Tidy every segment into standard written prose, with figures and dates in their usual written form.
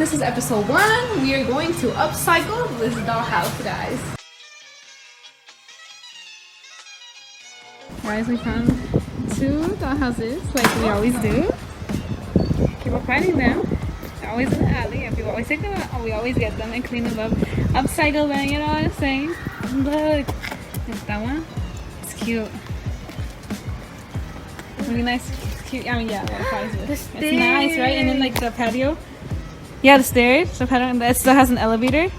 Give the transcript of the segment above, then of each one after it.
This is episode 1. We are going to upcycle this dollhouse, guys. Guys, we found 2 dollhouses like we always do. Keep on finding them. They're always in the alley, and people always take them out. We always get them and clean them up, upcycle them, you know what I'm saying? Look, there's that one. It's cute. Really nice. It's cute. I mean, yeah, what size is it? It's nice, right? And then like the patio. Yeah, the stairs. The patio, and that still has an elevator.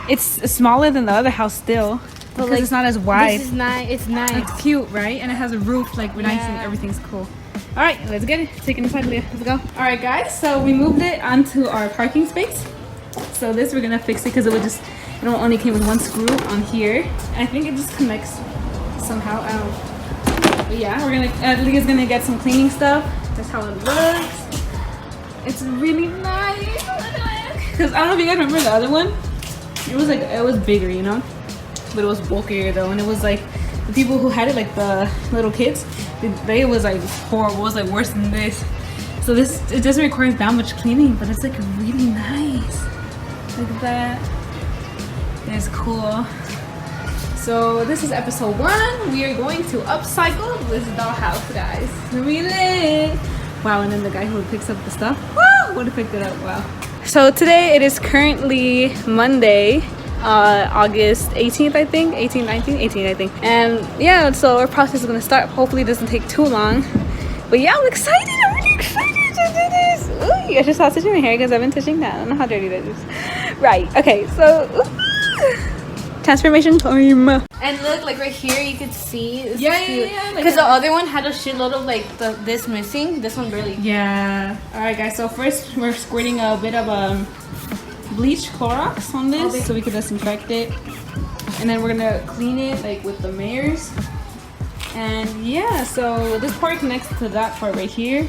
It's smaller than the other house still, but like it's not as wide. This is nice. It's nice. It's cute, right? And it has a roof, like nice, and everything's cool. All right, let's get it. Take it inside, Leah. Let's go. All right, guys. So we moved it onto our parking space. So this we're gonna fix it because it only came with 1 screw on here, and I think it just connects somehow. I don't know. But yeah, Leah's gonna get some cleaning stuff. That's how it looks. It's really nice. Because I don't know if you guys remember the other one. It was bigger, you know, but it was bulkier though, and it was like the people who had it, like the little kids, they was like horrible. It was like worse than this. So it doesn't require that much cleaning, but it's like really nice. Look at that. It's cool. So this is episode 1. We are going to upcycle this dollhouse, guys. Really? Wow, and then the guy who picks up the stuff, woo, would have picked it up. Wow. So today it is currently Monday, August 18th, I think. 18th, I think. And yeah, so our process is gonna start. Hopefully it doesn't take too long. But yeah, I'm excited. I'm really excited to do this. Ooh, I just saw touching my hair because I've been touching that. I don't know how dirty that is. Right, okay, so transformation time. And look, like right here, you could see. It's Yeah. Because the other one had a shitload of like this missing. This one barely. Yeah. All right, guys. So first, we're squirting a bit of bleach Clorox on this so we can disinfect it, and then we're gonna clean it like with the mayors. And yeah, so this part connects to that part right here.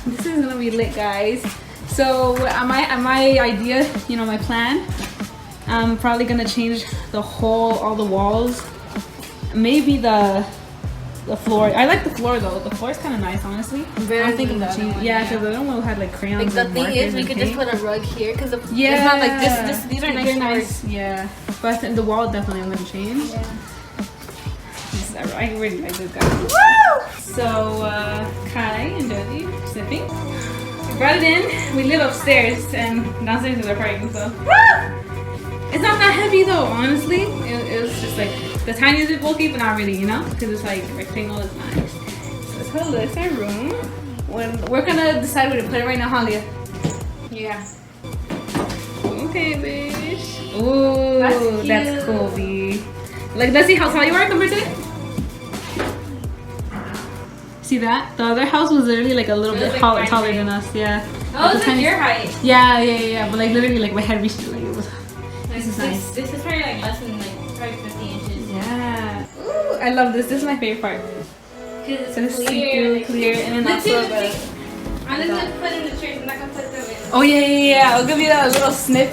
This is gonna be lit, guys. So my idea, you know, my plan. I'm probably gonna change all the walls. Maybe the floor. I like the floor though. The floor is kind of nice, honestly. I'm thinking to change. Yeah, because the other one had like crayons. Like the thing is, we could just put a rug here because it's not like this. These are nice. Yeah, but the wall definitely I'm gonna change. Yeah. I really like this guy. Woo! So Kai and Josie sipping. We brought it in. We live upstairs, and downstairs is our parking. So. Woo! It's not that heavy though, honestly. It was just like the tiniest bit bulky, but not really, you know? Because it's like rectangle is nice. So that's how it looks, our room. We're gonna decide where to put it right now, huh, Leah? Yeah. Okay, bitch. Ooh, that's cool, B. Like, let's see how tall you are compared to it. See that? The other house was literally like a little bit taller than us, yeah. Oh, it's like your height. Yeah. But like literally like my head reached like it was. This is nice. This is probably like less than like probably 50 inches. Yeah. Ooh, I love this. This is my favorite part. Because it's clear, and then also I'm just gonna put in the chairs. I'm not gonna put them in. Oh yeah. I'll give you a little snip,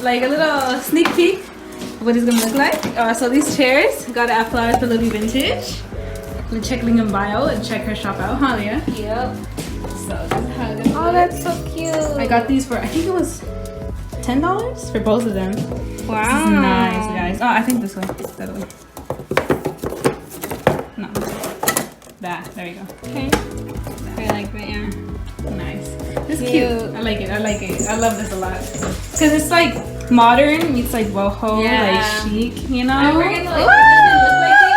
like a little sneak peek of what it's gonna look like. So these chairs got at Flowers for Living Vintage. Check link in bio and check her shop out, huh, Leah? Yep. So this is how it looks. Oh, that's so cute. I got these for, I think it was $10 for both of them. Wow. This is nice, guys. Oh, I think this way. The other way. No. That. There you go. Okay. I like that, yeah. Nice. This is cute. I like it. I love this a lot. Because it's like modern meets like boho, like chic, you know? And we're gonna like, it doesn't look like it.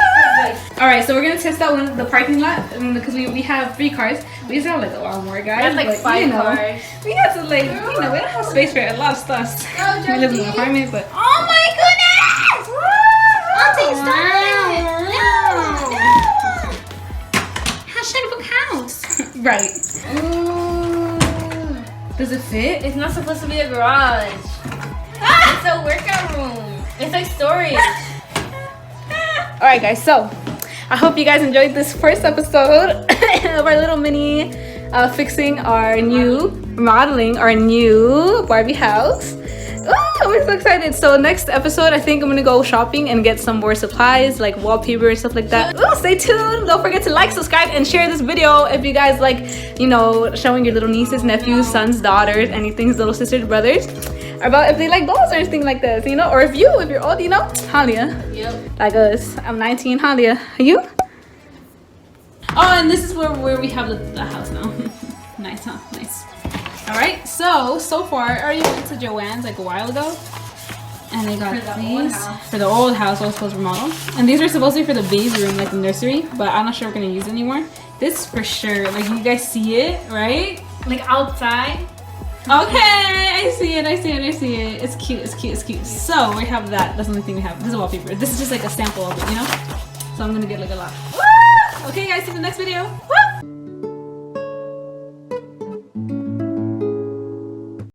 Alright, so we're gonna test out the parking lot because we have 3 cars. We just have like a lot more, guys. That's like 5 cars. We have to like, we don't have space for a lot of stuff. Oh, we live in an apartment, but oh my goodness! Auntie, stop! House. Right. Ooh. Does it fit? It's not supposed to be a garage. It's a workout room. It's like storage. Alright, guys, so I hope you guys enjoyed this first episode of our little mini remodeling our new Barbie house. Oh, we're so excited. So next episode, I think I'm gonna go shopping and get some more supplies like wallpaper and stuff like that. Oh, stay tuned. Don't forget to like, subscribe, and share this video if you guys like, you know, showing your little nieces, nephews, sons, daughters, anything, little sisters, brothers, about if they like dolls or anything like this, you know, or if you're old, you know, Halia. Yep. Like us. I'm 19, Halia. Are you? Oh, and this is where we have the house now. Nice, huh? Nice. Alright, so far, I already went to Joann's like a while ago. And they got these for the old house, I was supposed to remodel. And these are supposed to be for the baby room, like the nursery, but I'm not sure we're gonna use it anymore. This for sure, like you guys see it, right? Like outside. Okay, I see it. It's cute, it's cute. Yeah. So we have that. That's the only thing we have. This is wallpaper. This is just like a sample of it, you know? So I'm gonna get like a lot. Woo! Okay guys, see you in the next video. Woo!